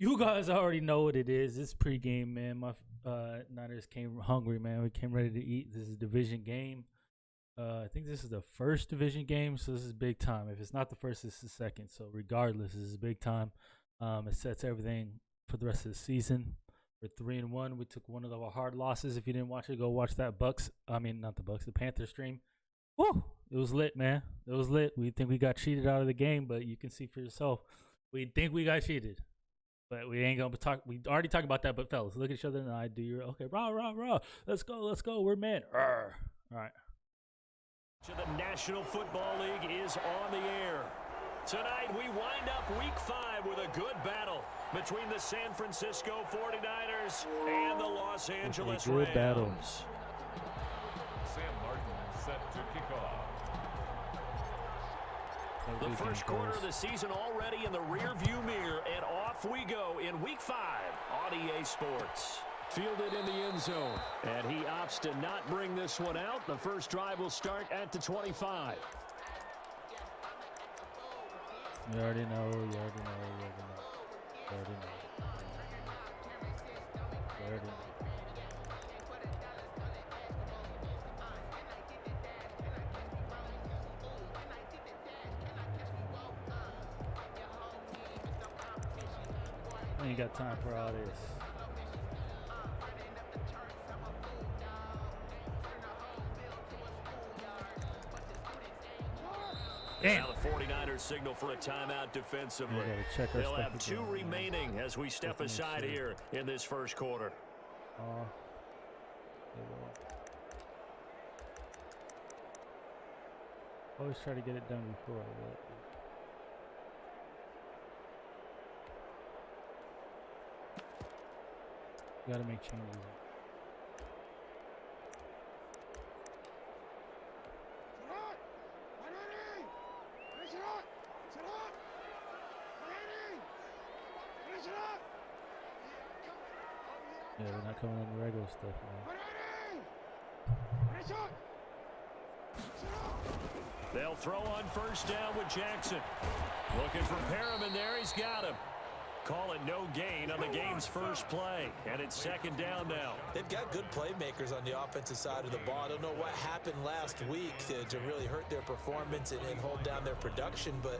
You guys already know what it is. It's pregame, man. My Niners came hungry, man. We came ready to eat. This is a division game. I think this is the first division game, so this is big time. If it's not the first, this is the second. So regardless, this is big time. It sets everything for the rest of the season. We're 3-1. We took one of our hard losses. If you didn't watch it, go watch that the Panthers stream. Woo! It was lit, man. It was lit. We think we got cheated out of the game, but you can see for yourself. We think we got cheated. But we ain't gonna talk. We already talked about that. But fellas, look at each other and I do your okay. Rah rah rah. Let's go. We're men. Arr. All right. The National Football League is on the air. Tonight we wind up Week 5 with a good battle between the San Francisco 49ers and the Los Angeles Rams. Good battle. Sam Martin set to kick off. The first quarter of the season already in the rear-view mirror, and off we go in Week 5 on EA Sports. Fielded in the end zone, and he opts to not bring this one out. The first drive will start at the 25. You already know. I ain't got time for all this. Now the 49ers signal for a timeout defensively. They'll have 2 remaining as we step aside here in this first quarter. Always try to get it done before. You gotta make changes. Yeah, we're not coming on the regular stuff, man. They'll throw on first down with Jackson. Looking for Perriman there. He's got him. Call it no gain on the game's first play. And it's second down now. They've got good playmakers on the offensive side of the ball. I don't know what happened last week to really hurt their performance and hold down their production, but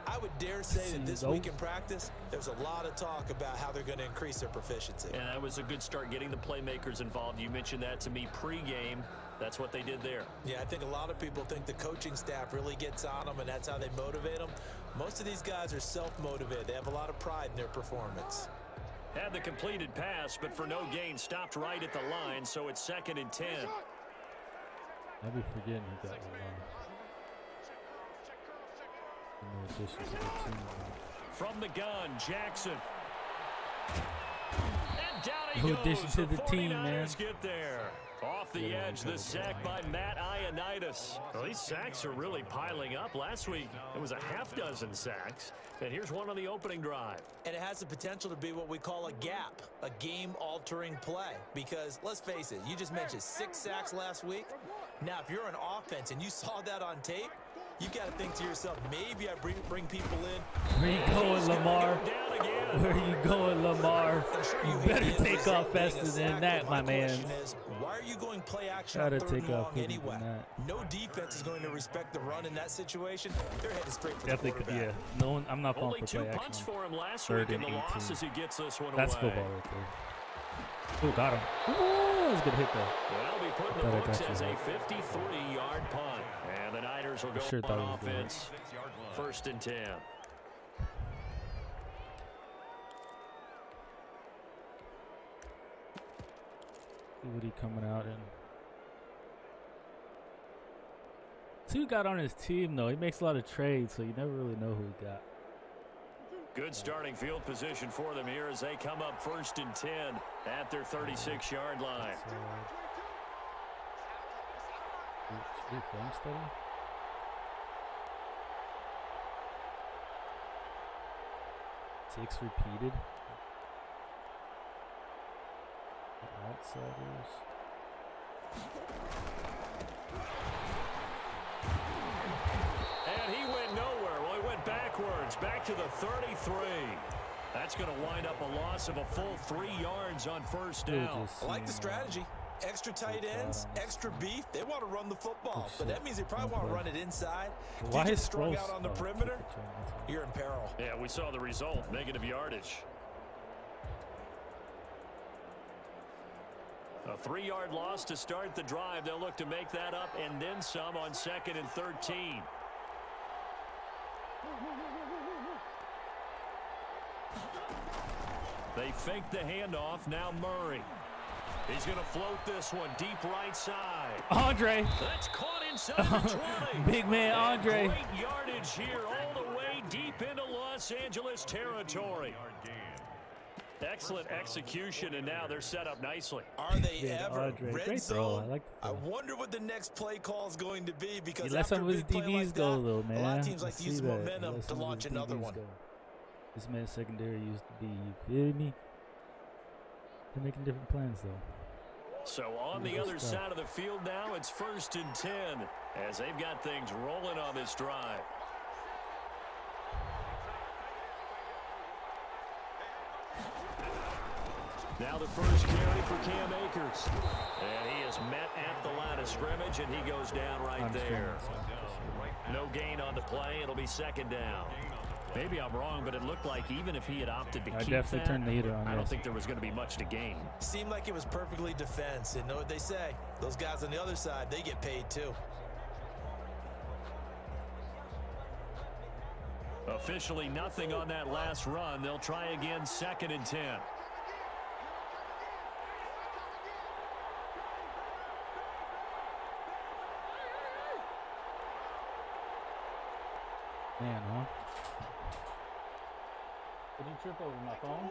I would dare say that this week in practice, there's a lot of talk about how they're going to increase their proficiency. And that was a good start getting the playmakers involved. You mentioned that to me pregame. That's what they did there. Yeah, I think a lot of people think the coaching staff really gets on them, and that's how they motivate them. Most of these guys are self-motivated. They have a lot of pride in their performance. Had the completed pass, but for no gain, stopped right at the line, so it's second and 10. I'll be forgetting he got the line. From the gun, Jackson. And down he goes. Addition to the team, man. Get there. Off the edge, the sack by Matt Ioannidis. Well, these sacks are really piling up. Last week, it was a half-dozen sacks. And here's one on the opening drive. And it has the potential to be what we call a gap, a game-altering play. Because, let's face it, you just mentioned 6 sacks last week. Now, if you're an offense and you saw that on tape, you got to think to yourself, maybe I bring people in. Where you going, Lamar? Where you going, Lamar? You better take off faster than that, my man. Why are you going play action on third and long anyway? No defense is going to respect the run in that situation. They're headed straight for the quarterback. Yeah, no one. I'm not falling for play action. Only 2 punts for him last week in the loss as he gets this one away. That's football right there. Ooh, got him. Ooh, that was a good hit though. Well, we put in the books as a 53-yard punt. And the Niners will go on offense. First and 10. See what he coming out in. See who got on his team though. He makes a lot of trades, so you never really know who he got. Good starting field position for them here as they come up first and 10 at their 36-yard line. Film study? Six repeated. Outsiders. And he went nowhere. Well, he went backwards, back to the 33. That's going to wind up a loss of a full 3 yards on first down. I like the strategy. Extra tight ends, extra beef. They want to run the football, but that means they probably want to run it inside. If you get strung out on the perimeter, you're in peril. Yeah, we saw the result, negative yardage. A 3-yard loss to start the drive. They'll look to make that up and then some on 2nd and 13. They fake the handoff. Now Murray. He's going to float this one deep right side. Andre. That's caught inside the 20. Big man Andre. And great yardage here all the way deep into Los Angeles territory. Excellent execution, and now they're set up nicely. Are they ever? Andre. Red Great zone. I wonder what the next play call is going to be, because he let after some a of his big play DBs like go, that, though, man. a lot of teams like to use that. momentum to launch another one. Go. This man's secondary used to be, you feel me? They're making different plans, though. So on the other side of the field now, it's 1st and 10 as they've got things rolling on this drive. Now the first carry for Cam Akers. And he is met at the line of scrimmage, and he goes down right there. No gain on the play. It'll be 2nd down. Maybe I'm wrong, but it looked like even if he had opted to keep definitely that, turned the heater on. I don't think there was going to be much to gain. Seemed like it was perfectly defense. And know what they say? Those guys on the other side, they get paid too. Officially nothing on that last run. They'll try again, 2nd and 10. Man, huh? Did he trip over my phone?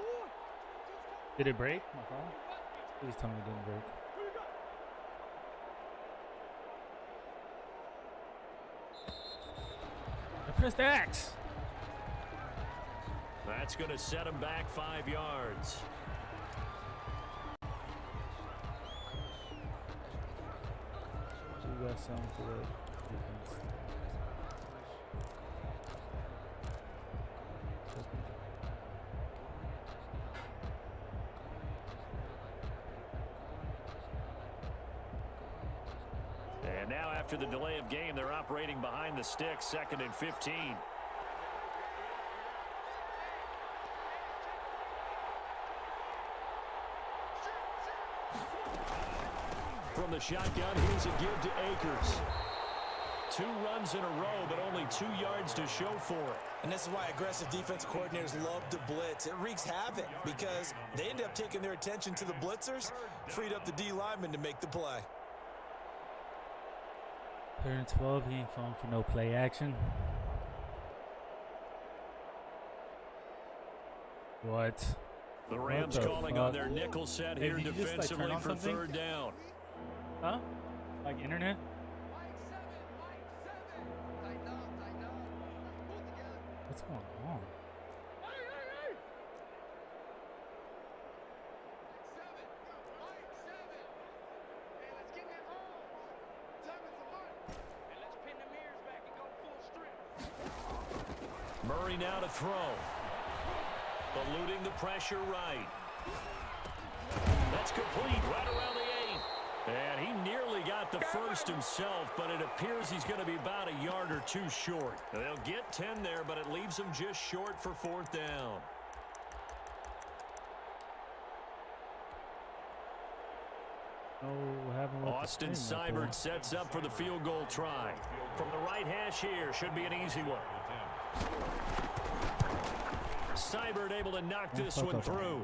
Did it break, my phone? Please tell me it didn't break. I pressed X. That's going to set him back 5 yards. You got something for that defense. And now after the delay of game, they're operating behind the sticks, 2nd and 15. From the shotgun, here's a give to Akers. 2 runs in a row, but only 2 yards to show for it. And this is why aggressive defensive coordinators love to blitz. It wreaks havoc because they end up taking their attention to the blitzers, freed up the D lineman to make the play. 3rd and 12, he ain't falling for no play action. What? The Rams calling on their nickel set here defensively for 3rd down. Huh? Like internet? What's going on? Murray now to throw. Eluding the pressure right. That's complete right around the 8. And he nearly got the first himself, but it appears he's going to be about a yard or 2 short. They'll get 10 there, but it leaves them just short for 4th down. Austin Seibert sets up for the field goal try. From the right hash here, should be an easy one. Seibert able to knock this one through.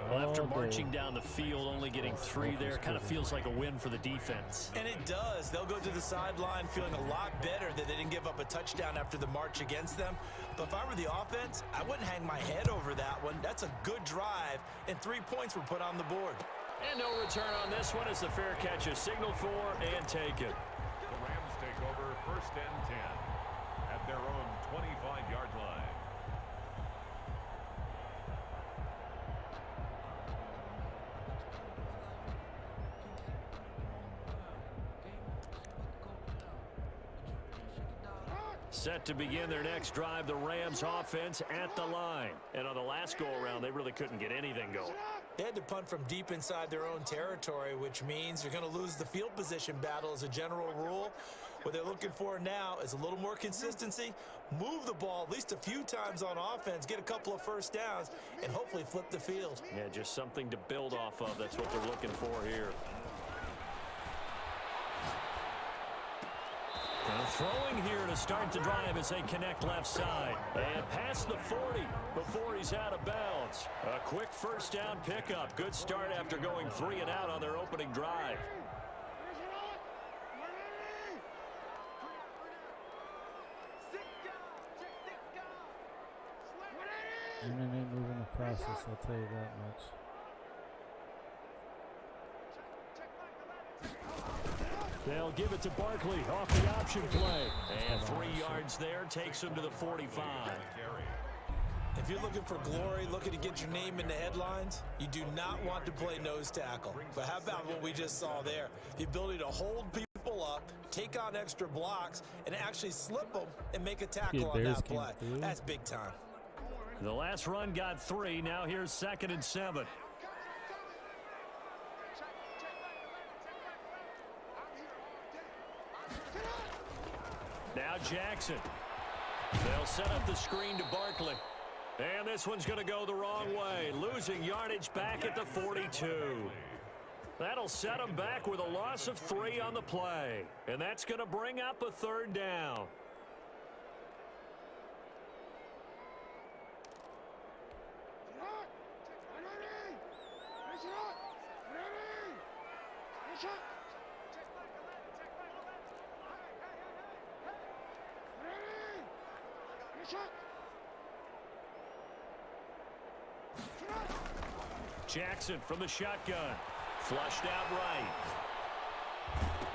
Well, after marching down the field, only getting 3 there, kind of feels like a win for the defense. And it does. They'll go to the sideline feeling a lot better that they didn't give up a touchdown after the march against them. But if I were the offense, I wouldn't hang my head over that one. That's a good drive, and 3 points were put on the board. And no return on this one as the fair catch is signaled for and taken. The Rams take over 1st and 10 at their own 25-yard line. Set to begin their next drive, the Rams offense at the line. And on the last go-around, they really couldn't get anything going. They had to punt from deep inside their own territory, which means you're going to lose the field position battle as a general rule. What they're looking for now is a little more consistency, move the ball at least a few times on offense, get a couple of first downs, and hopefully flip the field. Yeah, just something to build off of. That's what they're looking for here. And throwing here to start the drive as they connect left side. And past the 40 before he's out of bounds. A quick first down pickup. Good start after going 3 and out on their opening drive. And then they move in the process, I'll tell you that much. They'll give it to Barkley off the option play. And 3 yards there takes him to the 45. If you're looking for glory, looking to get your name in the headlines, you do not want to play nose tackle. But how about what we just saw there? The ability to hold people up, take on extra blocks, and actually slip them and make a tackle on that play. That's big time. The last run got 3. Now here's 2nd and 7. Now Jackson. They'll set up the screen to Barkley. And this one's going to go the wrong way. Losing yardage back at the 42. That'll set them back with a loss of 3 on the play. And that's going to bring up a 3rd down. Jackson from the shotgun. Flushed out right.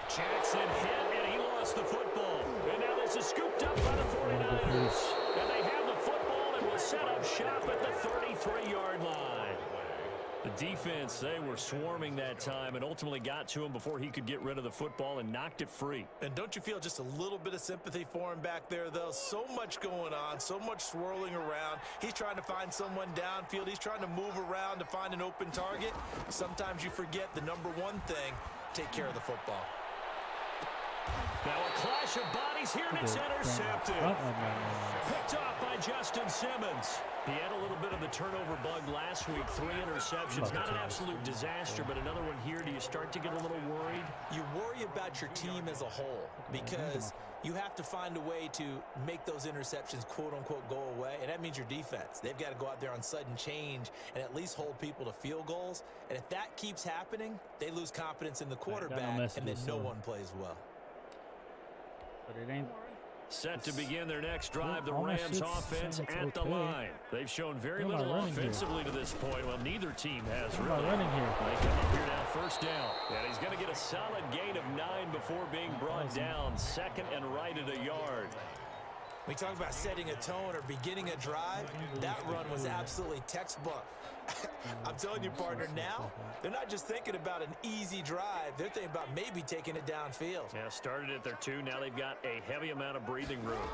Jackson hit, and he lost the football. And now this is scooped up by the 49ers. And they have the football and will set up shop at the 33-yard line. The defense, they were swarming that time and ultimately got to him before he could get rid of the football and knocked it free. And don't you feel just a little bit of sympathy for him back there, though? So much going on, so much swirling around. He's trying to find someone downfield. He's trying to move around to find an open target. Sometimes you forget the number one thing, take care of the football. Now a clash of bodies here, and it's intercepted. Picked off by Justin Simmons. He had a little bit of the turnover bug last week. 3 interceptions. Not an absolute disaster, but another one here. Do you start to get a little worried? You worry about your team as a whole because you have to find a way to make those interceptions, quote-unquote, go away, and that means your defense. They've got to go out there on sudden change and at least hold people to field goals. And if that keeps happening, they lose confidence in the quarterback, and then no one plays well. But it ain't. Set to begin their next drive, the Rams offense at the line. They've shown very little offensively to this point. Well, neither team has really. Running here. They come up here now, first down. And he's going to get a solid gain of 9 before being brought down. 2nd and right at a yard. We talk about setting a tone or beginning a drive. That run was absolutely textbook. I'm telling you, partner, now they're not just thinking about an easy drive. They're thinking about maybe taking it downfield. Yeah, started at their 2. Now they've got a heavy amount of breathing room.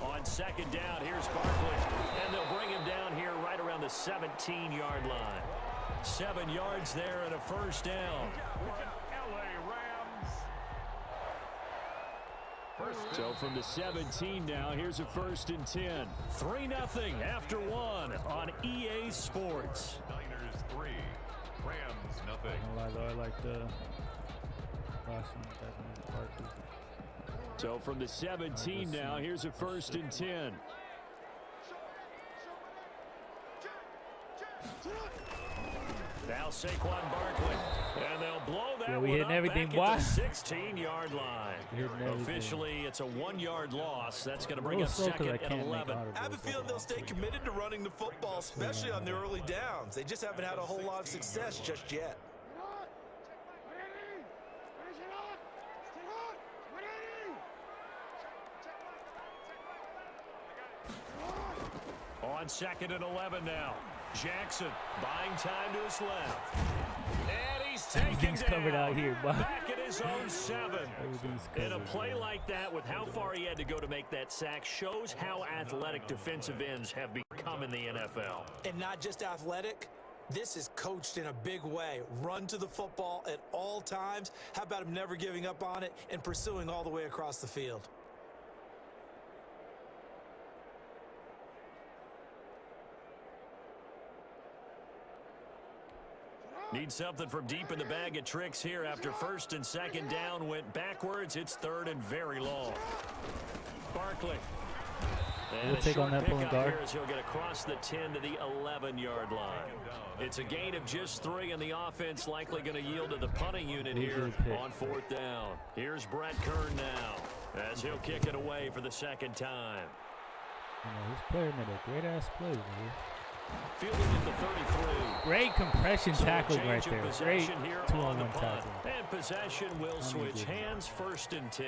On 2nd down, here's Barkley. And they'll bring him down here right around the 17-yard line. 7 yards there and a first down. So from the 17 now, here's a 1st and 10. 3-0 after 1 on EA Sports. Niners 3, Rams nothing. I like the last one. So from the 17 now, here's a 1st and 10. Now Saquon Barkley. And they'll blow that we one hitting up everything. back at the 16-yard line. Officially, it's a 1-yard loss. That's going to bring us 2nd and 11. I have a feeling they'll stay committed to running the football, especially on the early downs. They just haven't had a whole lot of success just yet. On 2nd and 11 now. Jackson buying time to his left. And he's taken down. Covered out here, but back it his own 7. And a play like that, with how far he had to go to make that sack, shows how athletic defensive ends have become in the NFL. And not just athletic. This is coached in a big way. Run to the football at all times. How about him never giving up on it and pursuing all the way across the field? Need something from deep in the bag of tricks here after first and second down went backwards. It's third and very long. Barkley. And we'll take on that pulling guard. Here as he'll get across the 10 to the 11-yard line. It's a gain of just 3, and the offense likely going to yield to the punting unit here on 4th down. Here's Brett Kern now as he'll kick it away for the second time. You know, this player made a great-ass play, man. Fielded at the 33. Great compression tackling right there. Great 2-on-1 tackling. And possession will switch hands, 1st and 10.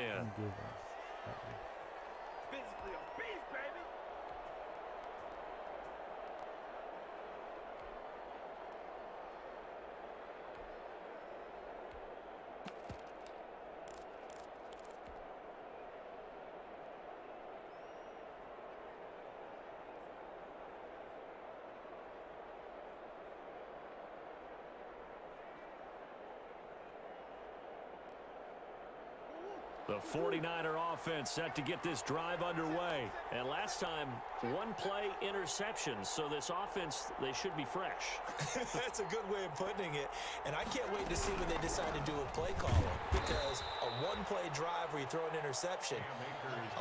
The 49er offense set to get this drive underway. And last time, 1-play interception. So this offense, they should be fresh. That's a good way of putting it. And I can't wait to see what they decide to do with play calling. Because a 1-play drive where you throw an interception,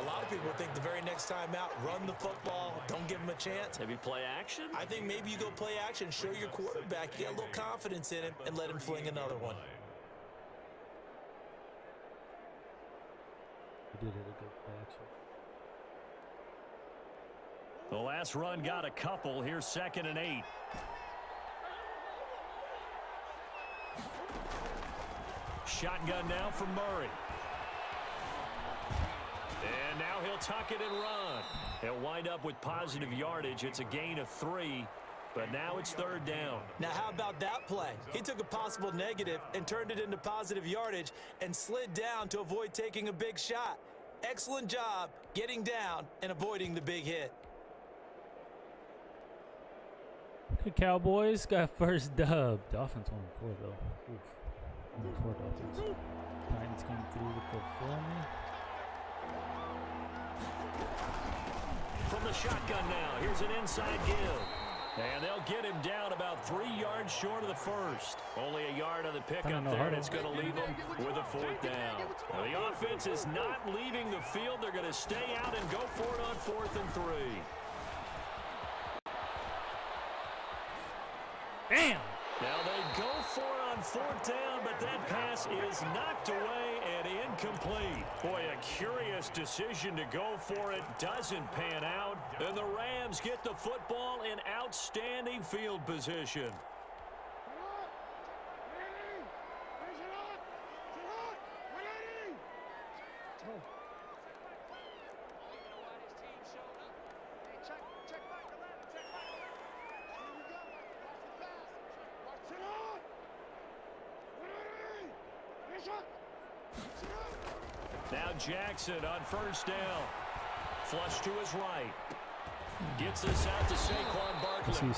a lot of people think the very next time out, run the football, don't give them a chance. Maybe play action? I think maybe you go play action, show your quarterback, get a little confidence in him, and let him fling another one. Did it a good play, actually. The last run got a couple. Here's 2nd and 8. Shotgun now from Murray. And now he'll tuck it and run. He'll wind up with positive yardage. It's a gain of 3. But now it's 3rd down. Now, how about that play? He took a possible negative and turned it into positive yardage and slid down to avoid taking a big shot. Excellent job getting down and avoiding the big hit. Okay, Cowboys got first dub. The offense won 4, though. Oof. 4 Dolphins. Titans came through with the forming. From the shotgun now, here's an inside give. And they'll get him down about 3 yards short of the first. Only a yard on the pickup there, and it's going to leave them with a 4th down. Now, the offense is not leaving the field. They're going to stay out and go for it on 4th and 3. Bam! Now they go for it on 4th down, but that pass is knocked away and incomplete. Boy, a curious decision to go for it. Doesn't pan out. And the Rams get the football in outstanding field position. Now Jackson on 1st down. Flush to his right. Gets this out to Saquon Barkley.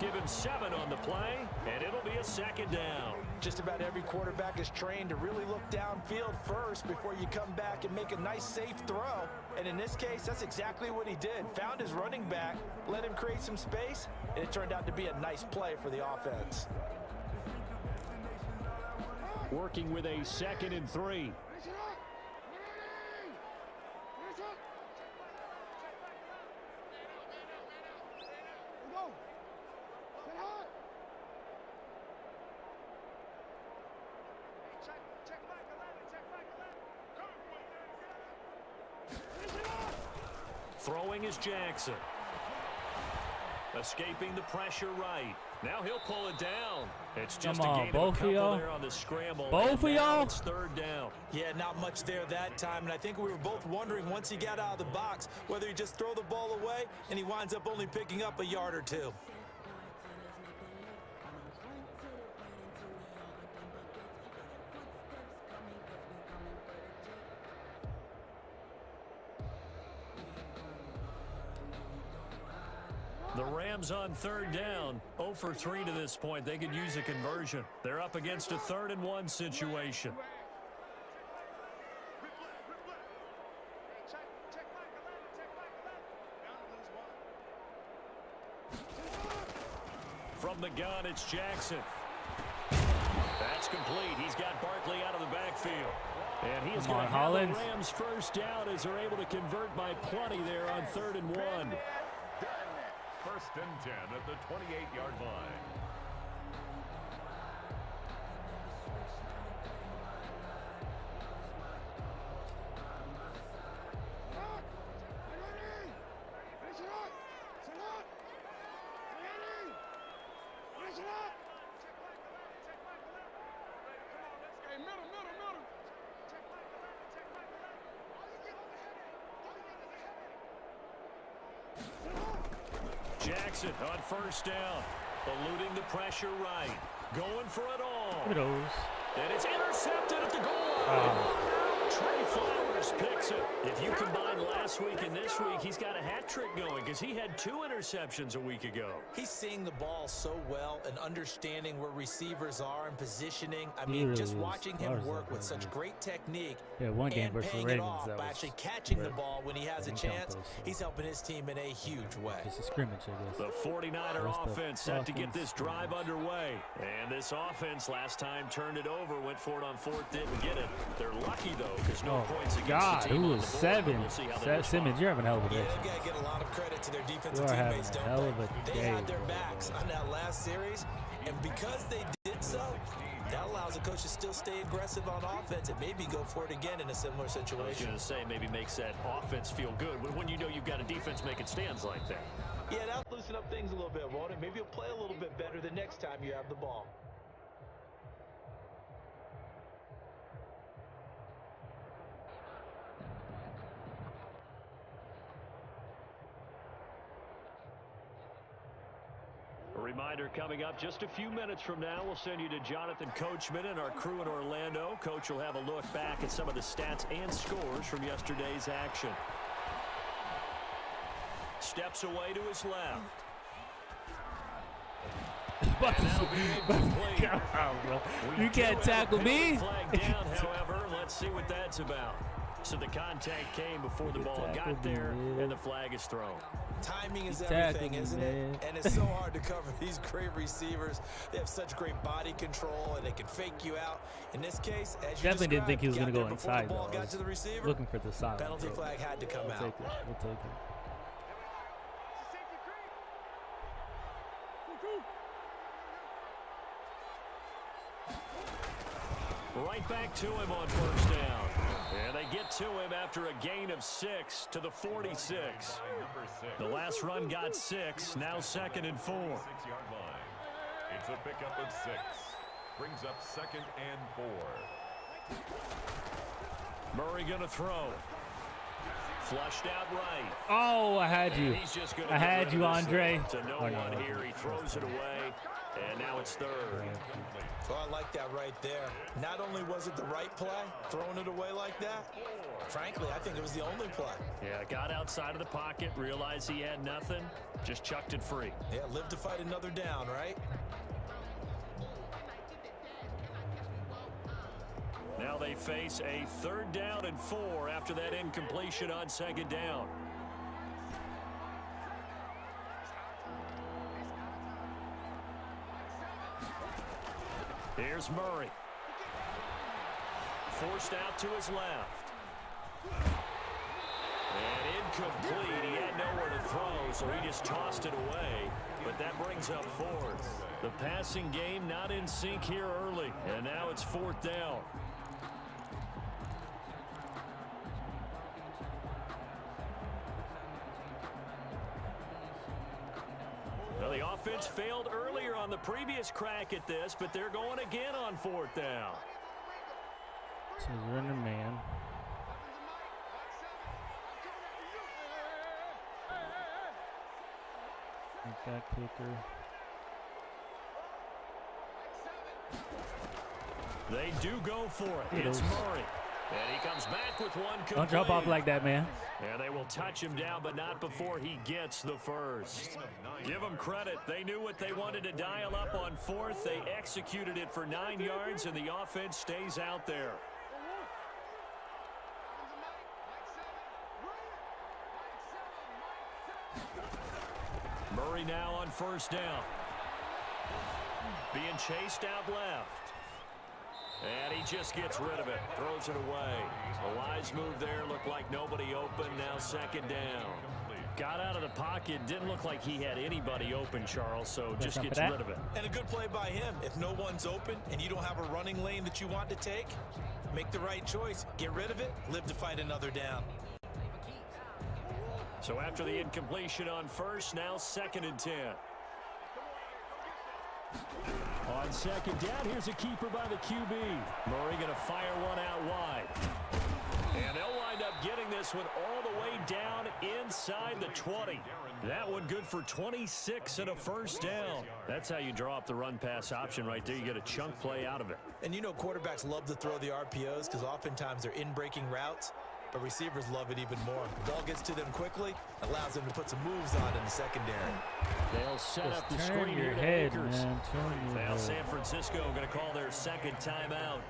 Give him 7 on the play, and it'll be a 2nd down. Just about every quarterback is trained to really look downfield first before you come back and make a nice, safe throw. And in this case, that's exactly what he did. Found his running back, let him create some space, and it turned out to be a nice play for the offense. Working with a 2nd and 3. Throwing is Jackson. Escaping the pressure right. Now he'll pull it down. It's just a gain of a couple there on the scramble. Both of y'all? It's 3rd down. Yeah, not much there that time. And I think we were both wondering once he got out of the box whether he just throw the ball away and he winds up only picking up a yard or 2. The Rams on third down, 0 for 3 to this point. They could use a conversion. They're up against a 3rd and 1 situation. From the gun, it's Jackson. That's complete. He's got Barkley out of the backfield. And he is going to have the Rams first down as they're able to convert by plenty there on 3rd and 1. First and 10 at the 28-yard line. Jackson on first down, eluding the pressure right, going for it all. Look at those. And it's intercepted at the goal line. Trey Flowers picks it. If you combine last week and this week, he's got a hat trick going because he had 2 interceptions a week ago. He's seeing the ball so well and understanding where receivers are and positioning. I mean, really just is. watching him work with such great technique one game and versus paying Ravens, it off that by was actually catching the great. ball when he has a Didn't count chance. those, so. He's helping his team in a huge way. Just a scrimmage, I guess. The 49er That's the offense set to get offense. this drive underway. And this offense last time turned it over, went for it on 4th, didn't get it. They're lucky, though, because no points against God, the team who on was the board. 7? We'll see how they Simmons, you're having a hell of a Yeah, day. they've got to get a lot of credit to their defensive You are teammates, having a don't hell of a they? They day, had their bro. backs on that last series, and because they did so, that allows the coach to still stay aggressive on offense and maybe go for it again in a similar I was situation. going to say maybe makes that offense feel good when you know you've got a defense making stands like that. Yeah, that'll loosen up things a little bit, won't it? Maybe you'll play a little bit better the next time you have the ball. A reminder coming up just a few minutes from now, we'll send you to Jonathan Coachman and our crew in Orlando. Coach will have a look back at some of the stats and scores from yesterday's action. Steps away to his left. You can't tackle me. Flag down, however. Let's see what that's about. So the contact came before the ball got there, and the flag is thrown. Timing is everything, isn't it? And it's so hard to cover these great receivers. They have such great body control, and they can fake you out. In this case, as you Definitely didn't think he was going to go inside, though. Got to the receiver, Looking for the side. penalty flag had to come out. We'll take it. Right back to him on first down. And they get to him after a gain of 6 to the 46. The last run got 6, now 2nd and 4. 6-yard line. It's a pickup of 6. Brings up 2nd and 4. Murray going to throw. Flushed out right. Oh, I had you. He's just gonna I get had rid you, of this Andre. one to no Oh, no, one no. here. He throws it away, and now it's 3rd. Oh, I like that right there. Not only was it the right play, throwing it away like that, frankly, I think it was the only play. Yeah, got outside of the pocket, realized he had nothing, just chucked it free. Yeah, live to fight another down, right? Now they face a 3rd down and 4 after that incompletion on 2nd down. Here's Murray. Forced out to his left. And incomplete. He had nowhere to throw, so he just tossed it away. But that brings up 4th. The passing game not in sync here early. And now it's 4th down. Well, the offense failed earlier on the previous crack at this, but they're going again on 4th down. So he's running man. Make that quicker. They do go for it. It's Murray. And he comes back with one complete. Don't drop off like that, man. And they will touch him down, but not before he gets the first. Give them credit. They knew what they wanted to dial up on fourth. They executed it for 9 yards, and the offense stays out there. Murray now on first down. Being chased out left. And he just gets rid of it. Throws it away. A wise move there. Looked like nobody open. Now second down. Got out of the pocket. Didn't look like he had anybody open, Charles, so just gets rid of it. And a good play by him. If no one's open and you don't have a running lane that you want to take, make the right choice. Get rid of it. Live to fight another down. So after the incompletion on first, now second and 10. On second down, here's a keeper by the QB. Murray going to fire one out wide. And they'll wind up getting this one all the way down inside the 20. That one good for 26 and a first down. That's how you draw up the run-pass option right there. You get a chunk play out of it. And you know quarterbacks love to throw the RPOs because oftentimes they're in-breaking routes. But receivers love it even more. The ball gets to them quickly, allows them to put some moves on in the secondary. They'll set up the Turn screen your here to head, Akers. man. Turn your Now head. San Francisco going to call their second timeout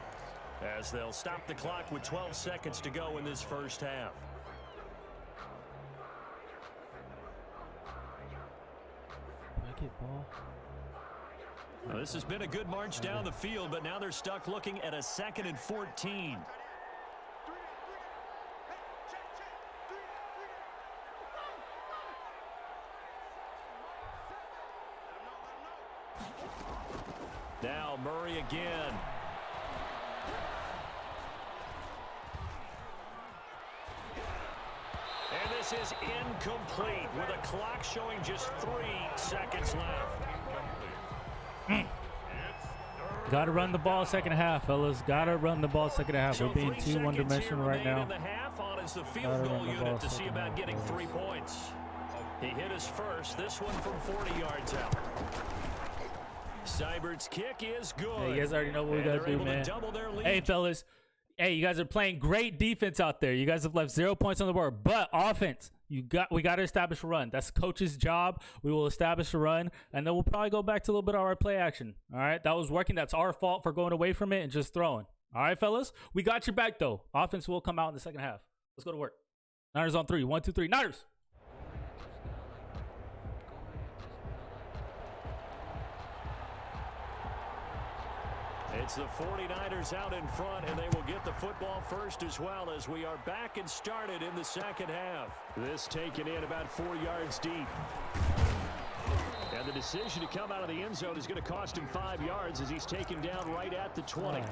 as they'll stop the clock with 12 seconds to go in this first half. Ball. Well, this has been a good march down the field, but now they're stuck looking at a 2nd and 14. Now Murray again. And this is incomplete with a clock showing just 3 seconds left. Got to run the ball second half, fellas. Got to run the ball second half. We're being too one-dimensional right now. The half on is the field goal unit to see about getting 3 points. He hit his first. This one from 40 yards out. Seibert's kick is good. Hey, you guys already know what we got to do, man. Hey, fellas. Hey, you guys are playing great defense out there. You guys have left 0 points on the board. But offense, we got to establish a run. That's coach's job. We will establish a run, and then we'll probably go back to a little bit of our play action. All right? That was working. That's our fault for going away from it and just throwing. All right, fellas? We got your back, though. Offense will come out in the second half. Let's go to work. Niners on 3. 1, 2, 3. Niners! It's the 49ers out in front, and they will get the football first as well as we are back and started in the second half. This taken in about 4 yards deep. And the decision to come out of the end zone is going to cost him 5 yards as he's taken down right at the 20.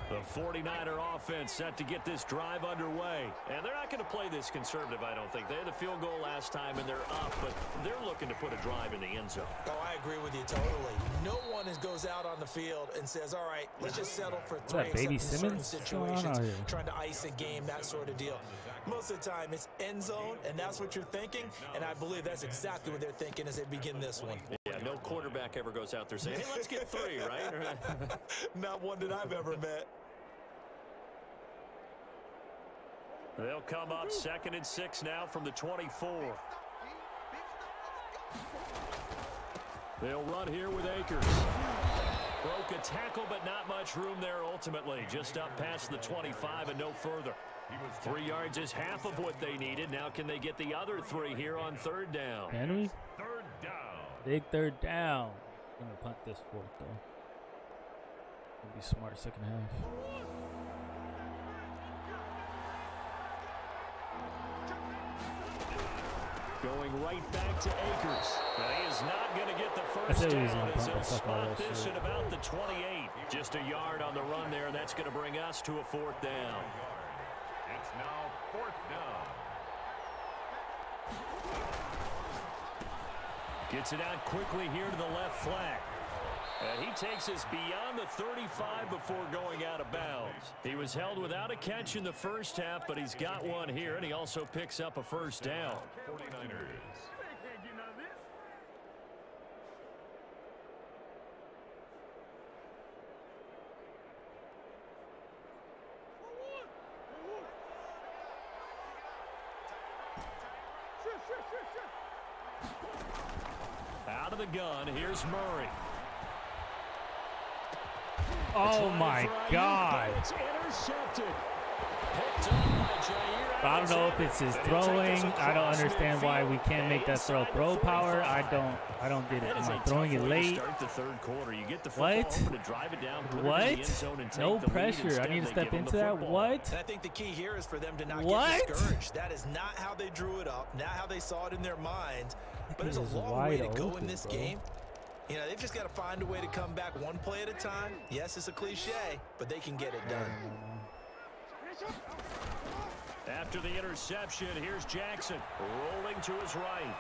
The 49er offense set to get this drive underway. And they're not going to play this conservative, I don't think. They had the field goal last time, and they're up, but they're looking to put a drive in the end zone. Oh, I agree with you totally. No one goes out on the field and says, all right, let's just settle for 3 in certain situations, trying to ice a game, that sort of deal. Most of the time, it's end zone, and that's what you're thinking, and I believe that's exactly what they're thinking as they begin this one. Yeah, no quarterback ever goes out there saying, hey, let's get 3, right? Not one that I've ever met. They'll come up 2nd and 6 now from the 24. They'll run here with Akers. Broke a tackle, but not much room there ultimately. Just up past the 25 and no further. 3 yards is half of what they needed. Now can they get the other 3 here on 3rd down? Can we? 3rd down. Big 3rd down. I'm going to punt this 4th, though. It'll be smart second half. Going right back to Akers. But he is not going to get the first down as he'll spot this at about the 28. Just a yard on the run there. That's going to bring us to a 4th down. It's now 4th down. Gets it out quickly here to the left flank. And he takes us beyond the 35 before going out of bounds. He was held without a catch in the first half, but he's got one here, and he also picks up a first down. 49ers. Out of the gun, here's Murray. Oh my God. It's intercepted. Picked up by Jair. I don't know if it's his throwing. I don't understand why we can't make that throw power. I don't get it. Am I throwing it late? Start the third quarter. You get the What? to drive it down, put it in the end What? zone and take No the lead. pressure. I Instead, need to they step give him into the that. football. What? And I think the key here is for them to not What? get discouraged. That is not how they drew it up, not how they saw it in their minds. But there's He a is long wide way to go open, in this bro. game. You know, they've just got to find a way to come back one play at a time. Yes, it's a cliche, but they can get it done. After the interception, here's Jackson rolling to his right.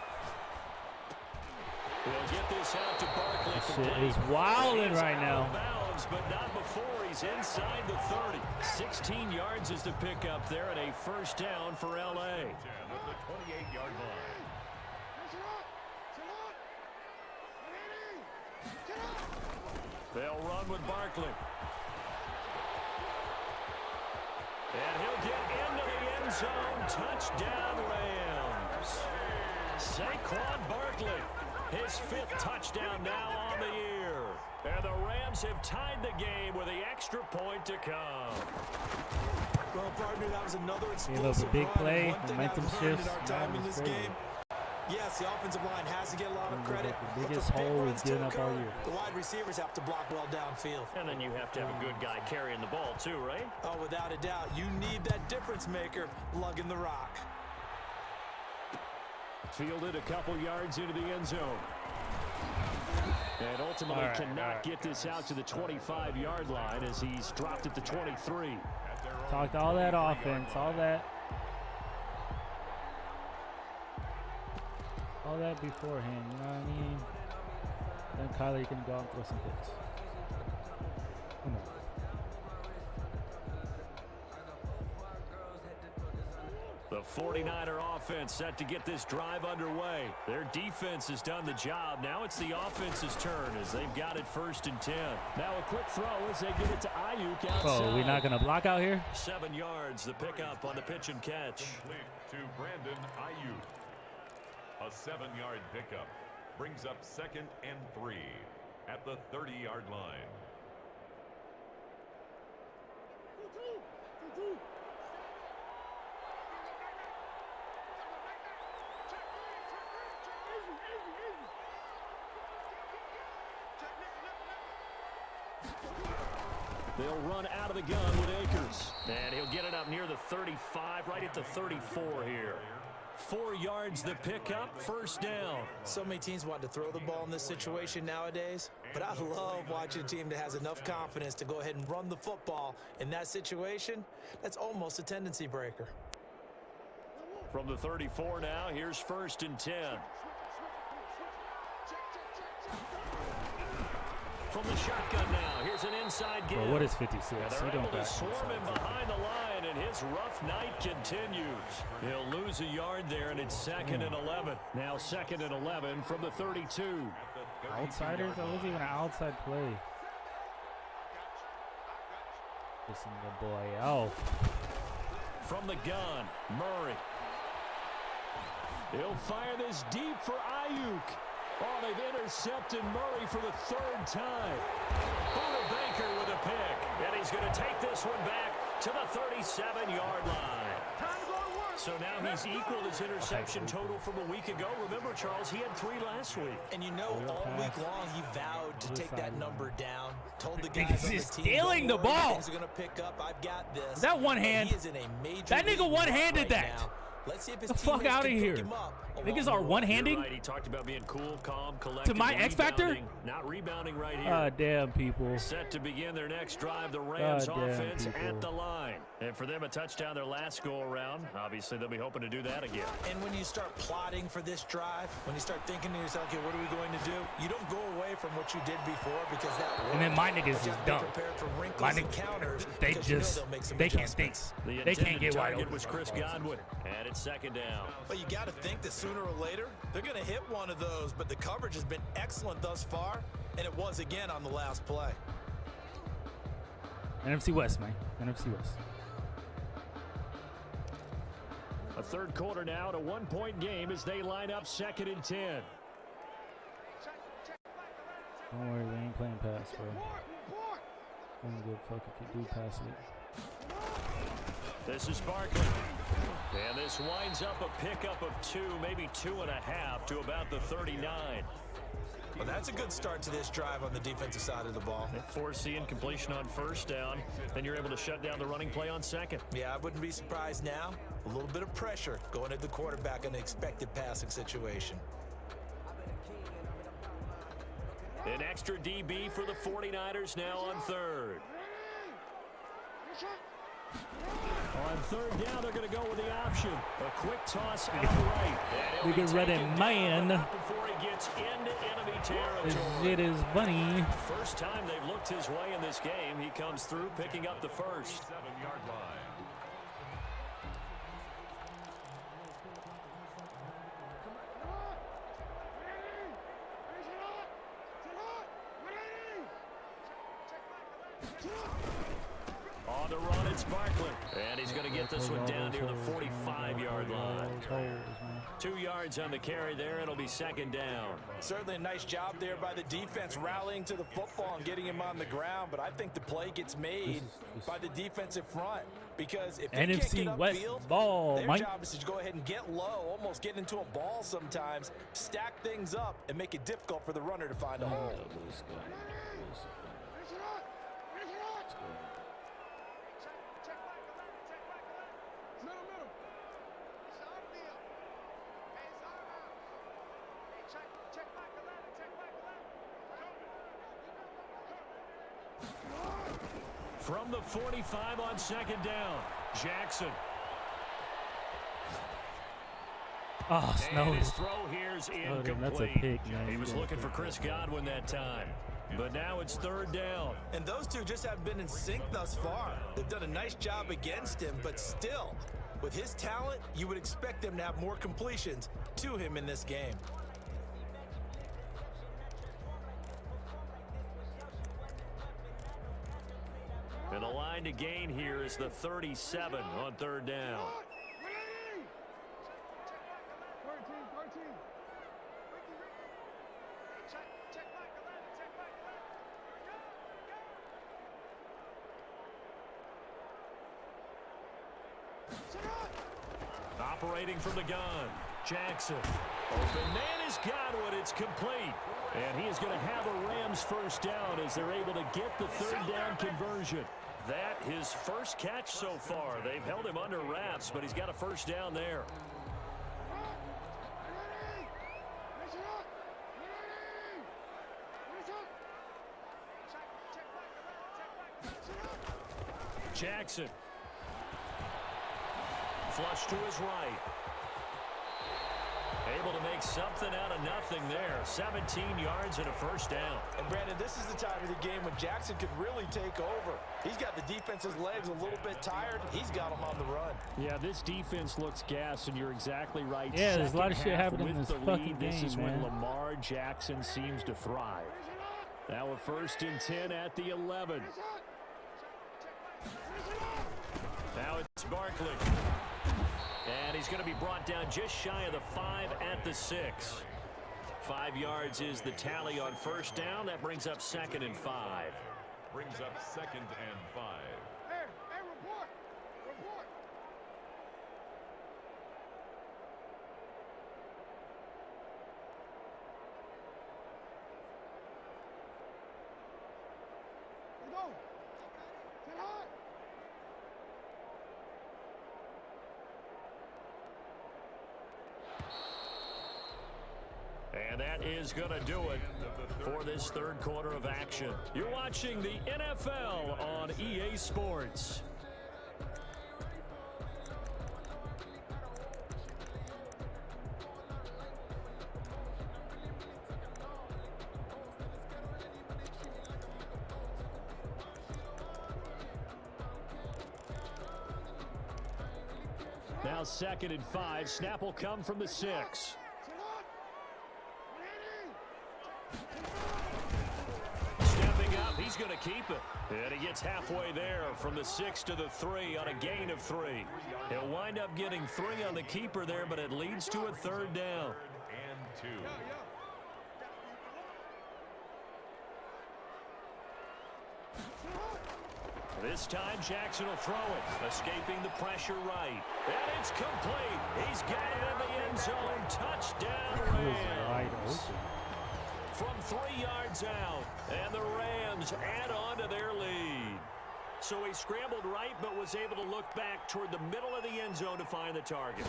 He'll get this out to Barkley. This shit is wilding right now. Bounds, but not before he's inside the 30. 16 yards is the pickup there, and a first down for L.A. 10 at the 28-yard line. They'll run with Barkley. And he'll get into the end zone. Touchdown, Rams. Saquon Barkley, his 5th touchdown now on the year. And the Rams have tied the game with the extra point to come. Well, partner, that was another Gave up explosive a big run. play. One thing Momentum I've learned shifts. in our time Man, in it's this crazy. game. Yes, the offensive line has to get a lot of credit. The but biggest for big hole runs is to giving up all occur, year. the wide receivers have to block well downfield. And then you have to have a good guy carrying the ball too, right? Oh, without a doubt. You need that difference maker lugging the rock. Fielded a couple yards into the end zone. And ultimately cannot get this out to the 25-yard line as he's dropped at the 23. Talked all that offense, all that beforehand, you know what I mean? Then Kyler, you can go out and throw some picks. Come on. The 49er offense set to get this drive underway. Their defense has done the job. Now it's the offense's turn as they've got it 1st and 10. Now a quick throw as they get it to Ayuk outside. Oh, we're not going to block out here? 7 yards, the pickup on the pitch and catch. Complete to Brandon Ayuk. A 7-yard pickup brings up 2nd and 3 at the 30-yard line. They'll run out of the gun with Akers. And he'll get it up near the 35, right at the 34 here. 4 yards the pickup, 1st down. So many teams want to throw the ball in this situation nowadays, but I love watching a team that has enough confidence to go ahead and run the football in that situation. That's almost a tendency breaker. From the 34 now, here's 1st and 10. From the shotgun now, here's an inside give. Bro, what is 56? And You they're don't able to got swarm him behind the line, and his rough night continues. He'll lose a yard there, and it's 2nd and 11. Now 2nd and 11 from the 32. Outsiders? That wasn't even an outside play. Listen, the boy. Oh. From the gun, Murray. He'll fire this deep for Ayuk. Oh, they've intercepted Murray for the 3rd time. Buda Baker with a pick. And he's going to take this one back to the 37-yard line. So now he's equaled his interception total from a week ago. Remember, Charles, he had 3 last week. And you know, all week long, he vowed to take that number down. Told the guys He's on the team, stealing "Don't the worry, ball." things are gonna pick up. I've got this. Is that one And hand? he is in a major That nigga league one-handed rut that. now. Let's see if his The fuck teammates outta can here. pick him up Niggas are one-handing. Right. He talked about being cool, calm, collected. To my X Factor? Not rebounding right here. God damn, people. Set to begin their next drive, the Rams offense people. at the line. And for them, a touchdown their last go-around. Obviously, they'll be hoping to do that again. And when you start plotting for this drive, when you start thinking to yourself, okay, what are we going to do? You don't go away from what you did before because that worked. And then my niggas is dumb. My niggas, they can't think. They can't get wide open. Was Chris Godwin, and it's second down. But you got to think that sooner or later, they're going to hit one of those, but the coverage has been excellent thus far, and it was again on the last play. NFC West, man. NFC West. A third quarter now, a one-point game as they line up 2nd and 10. Don't worry, we ain't playing pass, bro. I don't give a fuck if you do pass it. This is Barkley. And this winds up a pickup of 2, maybe 2.5 to about the 39. Well, that's a good start to this drive on the defensive side of the ball. Foreseeing completion on first down, then you're able to shut down the running play on second. Yeah, I wouldn't be surprised now. A little bit of pressure going at the quarterback in an expected passing situation. An extra DB for the 49ers now on third. On third down, they're going to go with the option. A quick toss out right. We get ready, man. Before he gets into enemy territory. It is bunny. First time they've looked his way in this game. He comes through picking up the first. 7-yard line. On the run, it's Barkley. And he's going to get this one down near the 45-yard line. 2 yards on the carry there. It'll be second down. Certainly a nice job there by the defense rallying to the football and getting him on the ground. But I think the play gets made by the defensive front. Because if they can't get upfield, their job is to go ahead and get low, almost get into a ball sometimes, stack things up, and make it difficult for the runner to find a hole. From the 45 on second down, Jackson. Oh, and his throw here's incomplete. That's a pick, man. He was looking for Chris Godwin that time. But now it's third down. And those two just haven't been in sync thus far. They've done a nice job against him, but still, with his talent, you would expect them to have more completions to him in this game. And the line to gain here is the 37 on third down. Operating from the gun, Jackson. Open man is Godwin. It's complete. And he is going to have a Rams first down as they're able to get the third down conversion. That his first catch so far. They've held him under wraps, but he's got a first down there. Jackson. Flush to his right. Able to make something out of nothing there. 17 yards and a first down. And Brandon, this is the time of the game when Jackson could really take over. He's got the defense's legs a little bit tired. He's got them on the run. Yeah, this defense looks gassed, and you're exactly right. Yeah, there's a lot of shit happening in this fucking game, This is man. when Lamar Jackson seems to thrive. Now a 1st and 10 at the 11. Now it's Barkley. And he's going to be brought down just shy of the 5 at the 6. 5 yards is the tally on first down. That brings up 2nd and 5. Brings up 2nd and 5. Hey, report! Report! Let's go! Sit high! And that is going to do it for this third quarter of action. You're watching the NFL on EA Sports. Now 2nd and 5. Snap will come from the 6. Stepping up, he's going to keep it. And he gets halfway there from the 6 to the 3 on a gain of 3. He'll wind up getting 3 on the keeper there, but it leads to a 3rd down. And 2. This time Jackson will throw it, escaping the pressure right. And it's complete. He's got it in the end zone. Touchdown Rams. From 3 yards out, and the Rams add on to their lead. So he scrambled right, but was able to look back toward the middle of the end zone to find the target.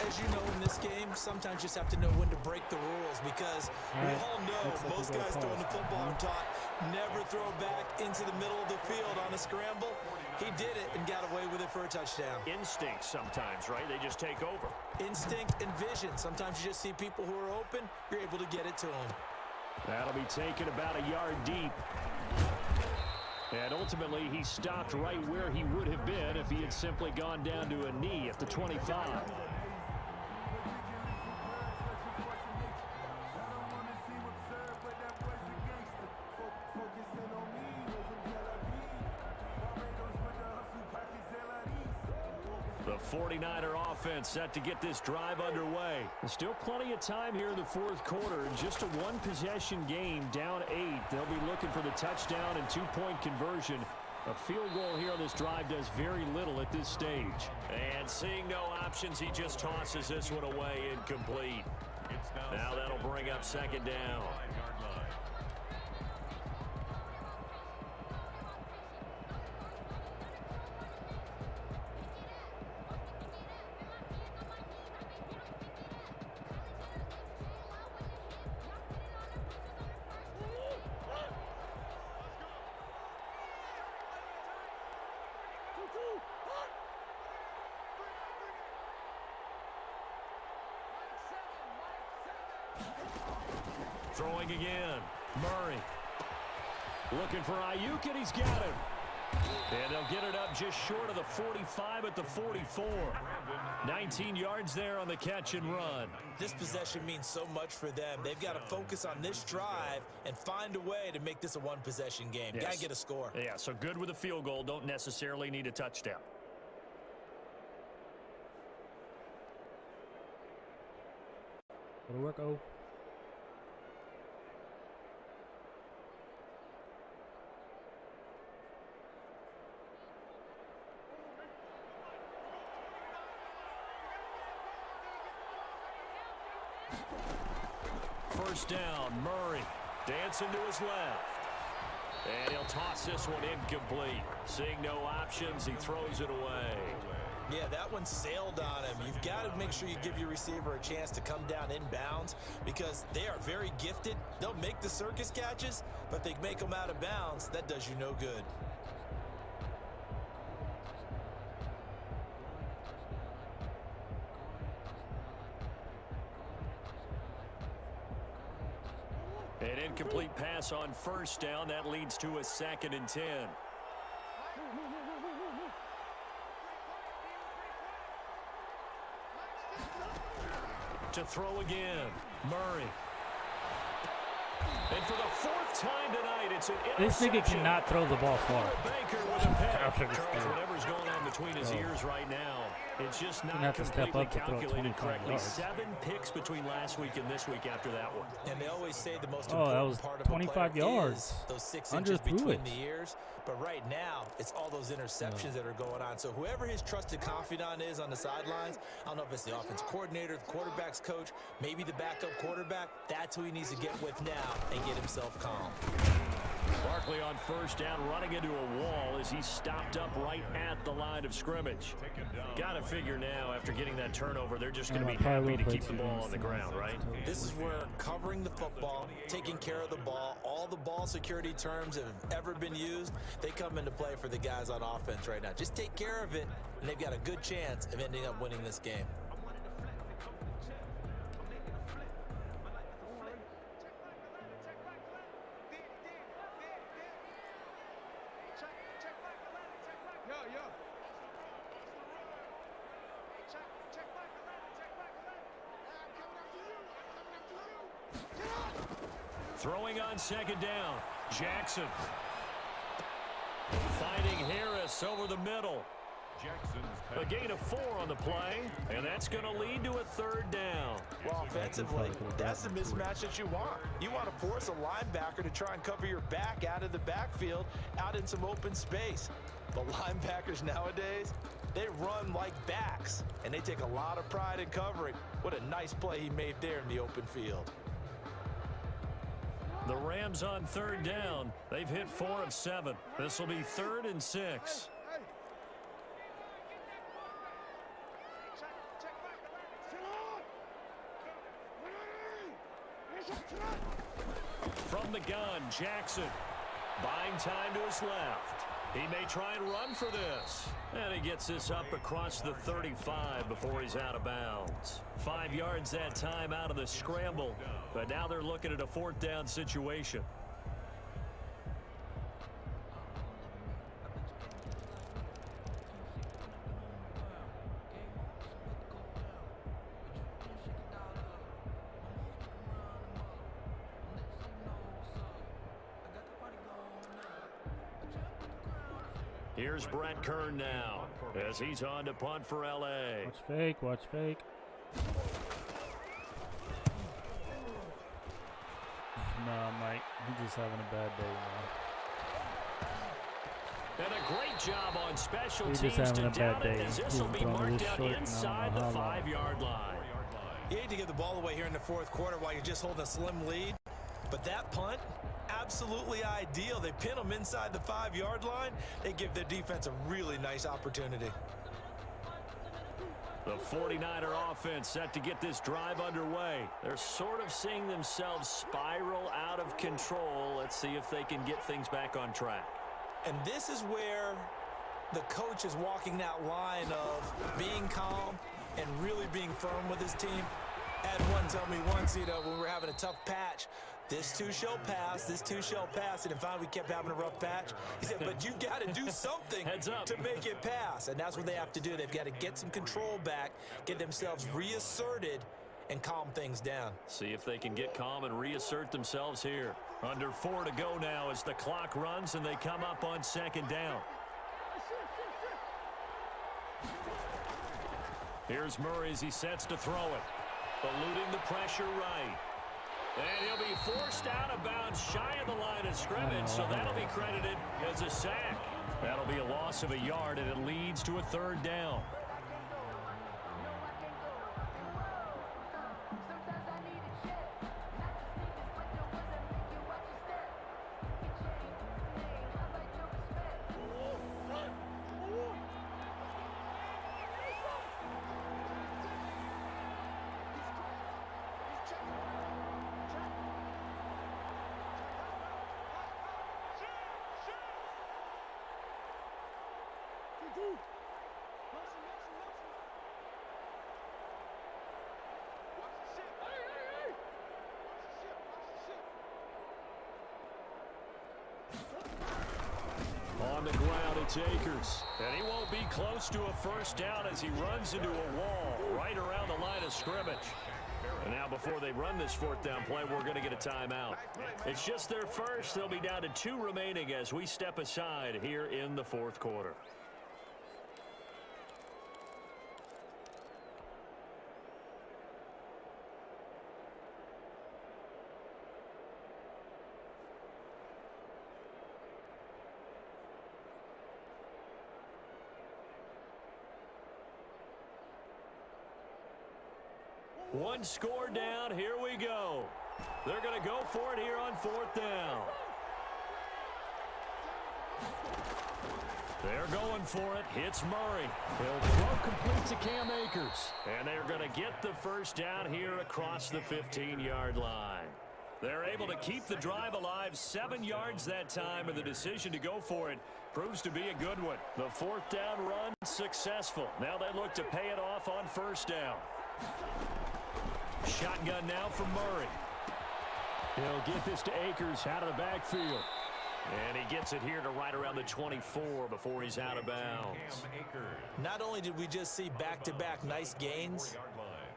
As you know, in this game, sometimes you just have to know when to break the rules, because we all know most guys throwing the football are taught never throw back into the middle of the field on a scramble. He did it and got away with it for a touchdown. Instinct sometimes, right? They just take over. Instinct and vision. Sometimes you just see people who are open, you're able to get it to them. That'll be taken about a yard deep. And ultimately, he stopped right where he would have been if he had simply gone down to a knee at the 25. The 49er offense set to get this drive underway. There's still plenty of time here in the fourth quarter. Just a one-possession game, down 8. They'll be looking for the touchdown and 2-point conversion. A field goal here on this drive does very little at this stage. And seeing no options, he just tosses this one away incomplete. Now that'll bring up 2nd down. Throwing again. Murray. Looking for Ayuk, and he's got him. And they'll get it up just short of the 45 at the 44. 19 yards there on the catch and run. This possession means so much for them. They've got to focus on this drive and find a way to make this a one-possession game. Yes. Got to get a score. Yeah, so good with a field goal. Don't necessarily need a touchdown. Go to work, oh. First down, Murray dancing to his left. And he'll toss this one incomplete. Seeing no options, he throws it away. Yeah, that one sailed on him. You've got to make sure you give your receiver a chance to come down inbounds, because they are very gifted. They'll make the circus catches, but if they make them out of bounds, that does you no good. An incomplete pass on first down. That leads to a 2nd and 10. To throw again, Murray. And for the 4th time tonight, it's an interception. This nigga cannot throw the ball far. Baker with a pick. Charles, whatever's going on between his ears right now, it's just not completely calculated correctly. 7 picks between last week and this week after that one. And they always say the most that important was part of 25 a player yards. is those 6 Under inches between it. the ears. But right now, it's all those interceptions that are going on. So whoever his trusted confidant is on the sidelines, I don't know if it's the offensive coordinator, the quarterback's coach, maybe the backup quarterback, that's who he needs to get with now and get himself calm. Barkley on first down, running into a wall as he's stopped up right at the line of scrimmage. Got to figure now, after getting that turnover, they're just going to be happy to keep the ball on the ground, right? This is where covering the football, taking care of the ball, all the ball security terms that have ever been used, they come into play for the guys on offense right now. Just take care of it, and they've got a good chance of ending up winning this game. Throwing on second down, Jackson. Finding Harris over the middle. A gain of 4 on the play, and that's going to lead to a third down. Well, offensively, that's the mismatch that you want. You want to force a linebacker to try and cover your back out of the backfield, out in some open space. The linebackers nowadays, they run like backs, and they take a lot of pride in covering. What a nice play he made there in the open field. The Rams on third down. They've hit 4 of 7. This will be 3rd and 6. From the gun, Jackson. Buying time to his left. He may try and run for this. And he gets this up across the 35 before he's out of bounds. 5 yards that time out of the scramble. But now they're looking at a 4th down situation. Here's Brett Kern now as he's on to punt for L.A. Watch fake, watch fake. Nah, Mike, he's just having a bad day, man. And a great job on special He's teams just to having a bad down it day. as this will be marked out inside the 5-yard line. You hate to give the ball away here in the 4th quarter while you're just holding a slim lead, but that punt, absolutely ideal. They pin them inside the 5-yard line. They give their defense a really nice opportunity. The 49er offense set to get this drive underway. They're sort of seeing themselves spiral out of control. Let's see if they can get things back on track. And this is where the coach is walking that line of being calm and really being firm with his team. Had one tell me once, when we were having a tough patch, this too shall pass, this too shall pass. And finally, we kept having a rough patch. He said, but you got to do something to make it pass. And that's what they have to do. They've got to get some control back, get themselves reasserted, and calm things down. See if they can get calm and reassert themselves here. Under 4 to go now as the clock runs and they come up on second down. Here's Murray as he sets to throw it. Eluding the pressure right. And he'll be forced out of bounds shy of the line of scrimmage, so that'll be credited as a sack. That'll be a loss of a yard, and it leads to a 3rd down. On the ground, it's Akers. And he won't be close to a 1st down as he runs into a wall right around the line of scrimmage. And now before they run this 4th down play, we're going to get a timeout. It's just their first. They'll be down to 2 remaining as we step aside here in the 4th quarter. One score down. Here we go. They're going to go for it here on 4th down. They're going for it. It's Murray. He'll throw complete to Cam Akers. And they're going to get the first down here across the 15-yard line. They're able to keep the drive alive, 7 yards that time, and the decision to go for it proves to be a good one. The fourth down run successful. Now they look to pay it off on first down. Shotgun now from Murray. He'll get this to Akers out of the backfield. And he gets it here to right around the 24 before he's out of bounds. Not only did we just see back-to-back nice gains,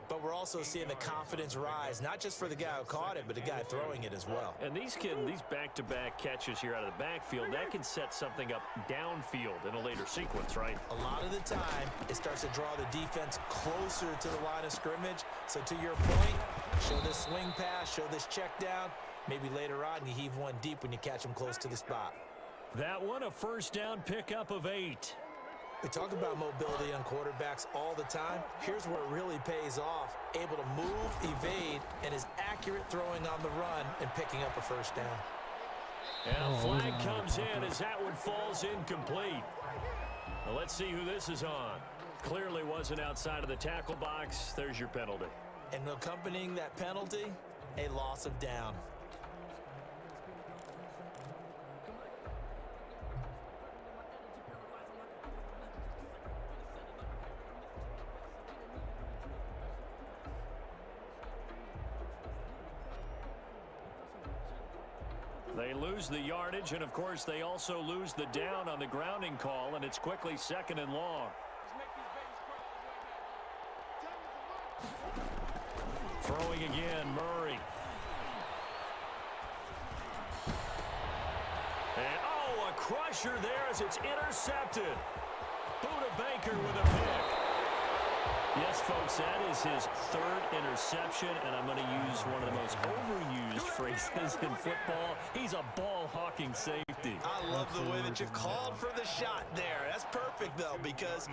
but we're also seeing the confidence rise, not just for the guy who caught it, but the guy throwing it as well. And these back-to-back catches here out of the backfield, that can set something up downfield in a later sequence, right? A lot of the time, it starts to draw the defense closer to the line of scrimmage. So to your point, show this swing pass, show this check down. Maybe later on, you heave one deep when you catch them close to the spot. That one, a first down pickup of 8. We talk about mobility on quarterbacks all the time. Here's where it really pays off. Able to move, evade, and is accurate throwing on the run and picking up a first down. And a flag comes in as that one falls incomplete. Now let's see who this is on. Clearly wasn't outside of the tackle box. There's your penalty. And accompanying that penalty, a loss of down. They lose the yardage, and of course they also lose the down on the grounding call, and it's quickly 2nd and long. Throwing again, Murray. And a crusher there as it's intercepted. Buda Baker with a pick. Yes, folks, that is his 3rd interception, and I'm going to use one of the most overused phrases in football. He's a ball-hawking safety. I love the way that you called for the shot there. That's perfect, though, because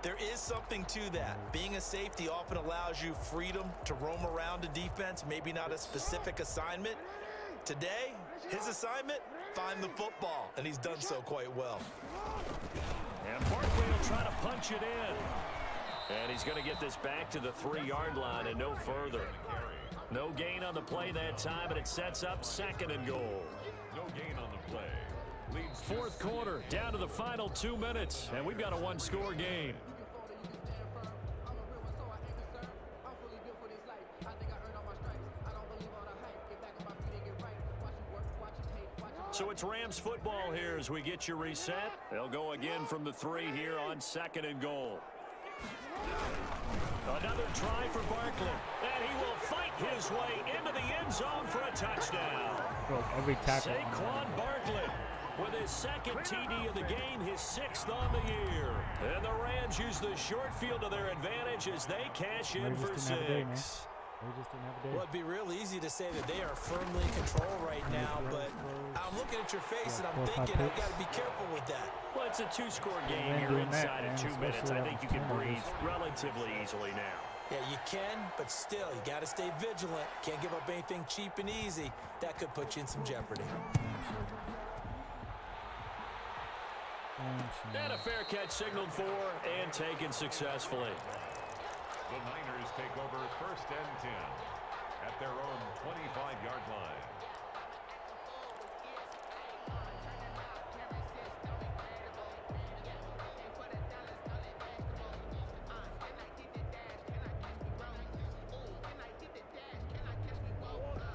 there is something to that. Being a safety often allows you freedom to roam around a defense, maybe not a specific assignment. Today, his assignment, find the football, and he's done so quite well. And Barkley will try to punch it in. And he's going to get this back to the 3-yard line and no further. No gain on the play that time, and it sets up 2nd and goal. No gain on the play. Leads 4th quarter, down to the final 2 minutes, and we've got a 1-score game. So it's Rams football here as we get you reset. They'll go again from the 3 here on 2nd and goal. Another try for Barkley, and he will fight his way into the end zone for a touchdown. Every tackle. Saquon Barkley with his 2nd TD of the game, his 6th on the year. And the Rams use the short field to their advantage as they cash in for 6. Well, it'd be real easy to say that they are firmly in control right now, but I'm looking at your face and I'm thinking I've got to be careful with that. Well, it's a 2-score game. You're inside in 2 minutes. I think you can breathe relatively easily now. Yeah, you can, but still, you got to stay vigilant. Can't give up anything cheap and easy. That could put you in some jeopardy. And a fair catch signaled for and taken successfully. The Niners take over 1st and 10 at their own 25-yard line.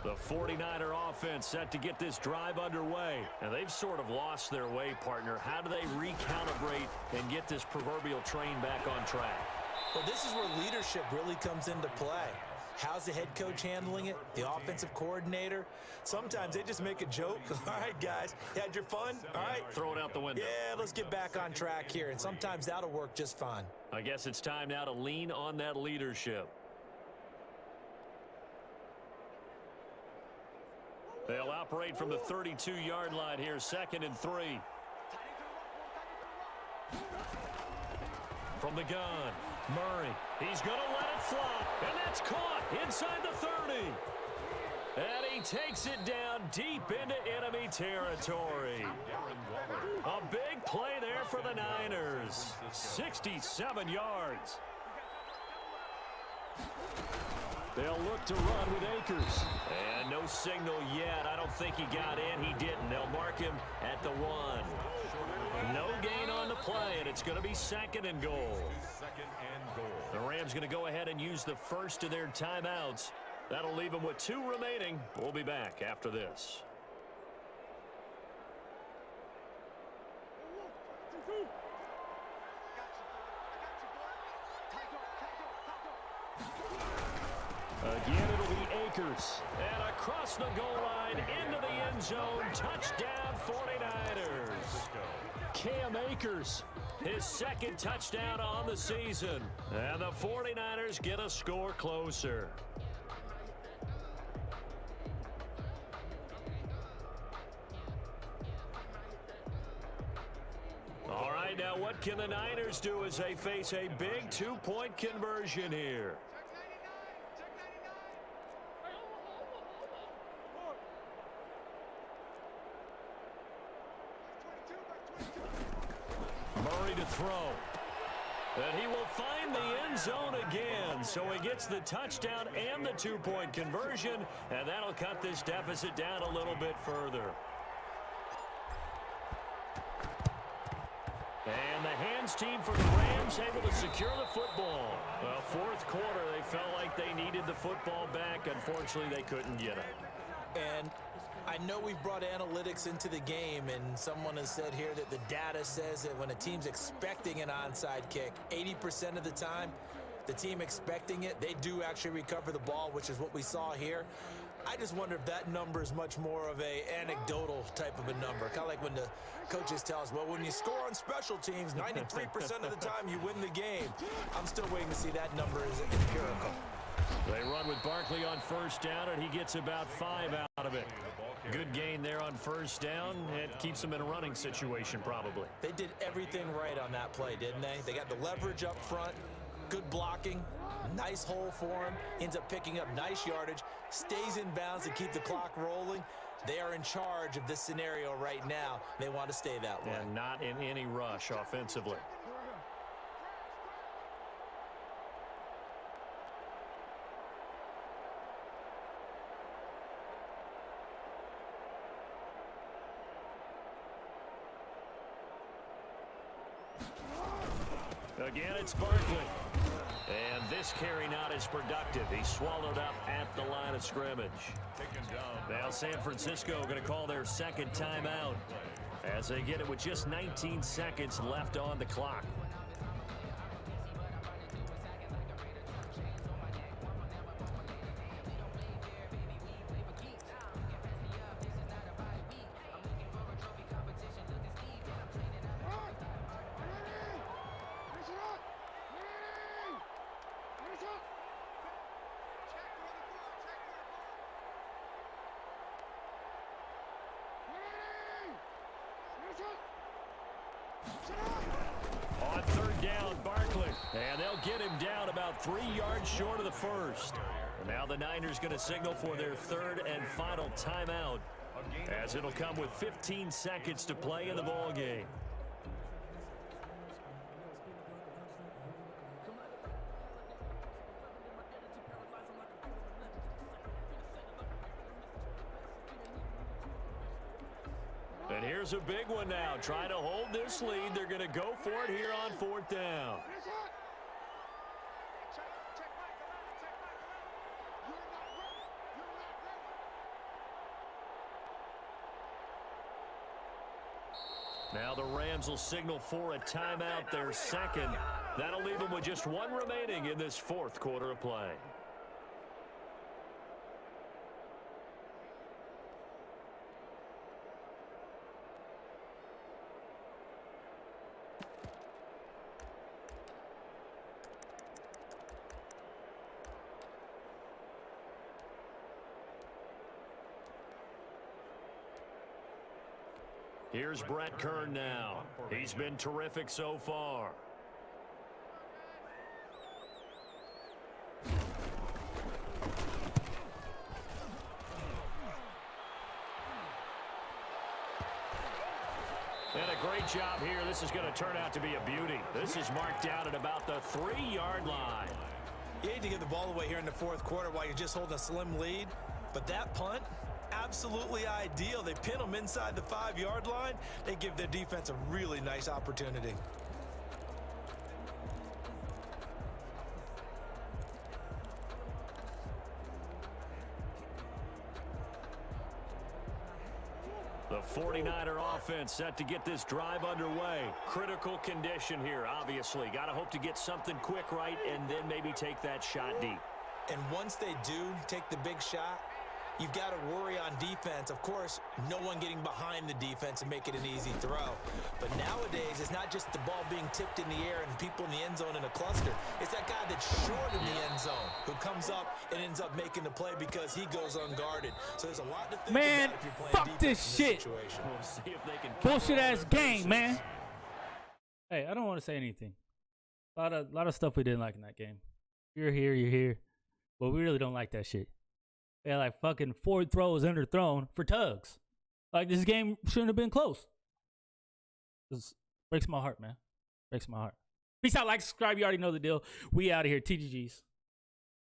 The 49er offense set to get this drive underway. And they've sort of lost their way, partner. How do they recalibrate and get this proverbial train back on track? Well, this is where leadership really comes into play. How's the head coach handling it? The offensive coordinator? Sometimes they just make a joke. All right, guys, you had your fun? All right. Throw it out the window. Yeah, let's get back on track here. And sometimes that'll work just fine. I guess it's time now to lean on that leadership. They'll operate from the 32-yard line here, 2nd and 3. From the gun, Murray. He's going to let it fly, and that's caught inside the 30. And he takes it down deep into enemy territory. A big play there for the Niners. 67 yards. They'll look to run with Akers. And no signal yet. I don't think he got in. He didn't. They'll mark him at the 1. No gain on the play, and it's going to be 2nd and goal. The Rams going to go ahead and use the first of their timeouts. That'll leave them with 2 remaining. We'll be back after this. Again, it'll be Akers. And across the goal line, into the end zone. Touchdown, 49ers. Cam Akers, his 2nd touchdown on the season. And the 49ers get a score closer. All right, now what can the Niners do as they face a big 2-point conversion here? Murray to throw. And he will find the end zone again. So he gets the touchdown and the 2-point conversion. And that'll cut this deficit down a little bit further. And the hands team for the Rams able to secure the football. Well, 4th quarter, they felt like they needed the football back. Unfortunately, they couldn't get it. And I know we've brought analytics into the game, and someone has said here that the data says that when a team's expecting an onside kick, 80% of the time, the team expecting it, they do actually recover the ball, which is what we saw here. I just wonder if that number is much more of a anecdotal type of a number. Kind of like when the coaches tell us, well, when you score on special teams, 93% of the time you win the game. I'm still waiting to see that number is empirical. They run with Barkley on 1st down, and he gets about 5 out of it. Good gain there on 1st down. It keeps them in a running situation, probably. They did everything right on that play, didn't they? They got the leverage up front, good blocking, nice hole for him, ends up picking up nice yardage, stays in bounds to keep the clock rolling. They are in charge of this scenario right now. They want to stay that way. And not in any rush offensively. Again, it's Barkley. And this carry not as productive. He's swallowed up at the line of scrimmage. Now San Francisco going to call their 2nd timeout as they get it with just 19 seconds left on the clock. On 3rd down, Barkley. And they'll get him down about 3 yards short of the 1st. Now the Niners going to signal for their 3rd and final timeout, as it'll come with 15 seconds to play in the ball game. And here's a big one now. Trying to hold this lead. They're going to go for it here on 4th down. Now the Rams will signal for a timeout, their 2nd. That'll leave them with just 1 remaining in this 4th quarter of play. Here's Brett Kern now. He's been terrific so far. great job here. This is going to turn out to be a beauty. This is marked down at about the 3-yard line. You hate to give the ball away here in the fourth quarter while you're just holding a slim lead, but that punt, absolutely ideal. They pin them inside the 5-yard line. They give their defense a really nice opportunity. The 49er offense set to get this drive underway. Critical condition here, obviously. Got to hope to get something quick right and then maybe take that shot deep. And once they do take the big shot, you've got to worry on defense. Of course, no one getting behind the defense and make it an easy throw. But nowadays, it's not just the ball being tipped in the air and people in the end zone in a cluster. It's that guy that's short in the end zone who comes up and ends up making the play because he goes unguarded. So there's a lot to think Man, about if you're playing fuck this defense shit. in this situation. We'll see if they can Bullshit ass game, man. Hey, I don't want to say anything. A lot of stuff we didn't like in that game. You're here. But we really don't like that shit. They had like fucking 4 throws underthrown for tugs. Like this game shouldn't have been close. This breaks my heart, man. Breaks my heart. Peace out, like, subscribe. You already know the deal. We out of here. TGGs.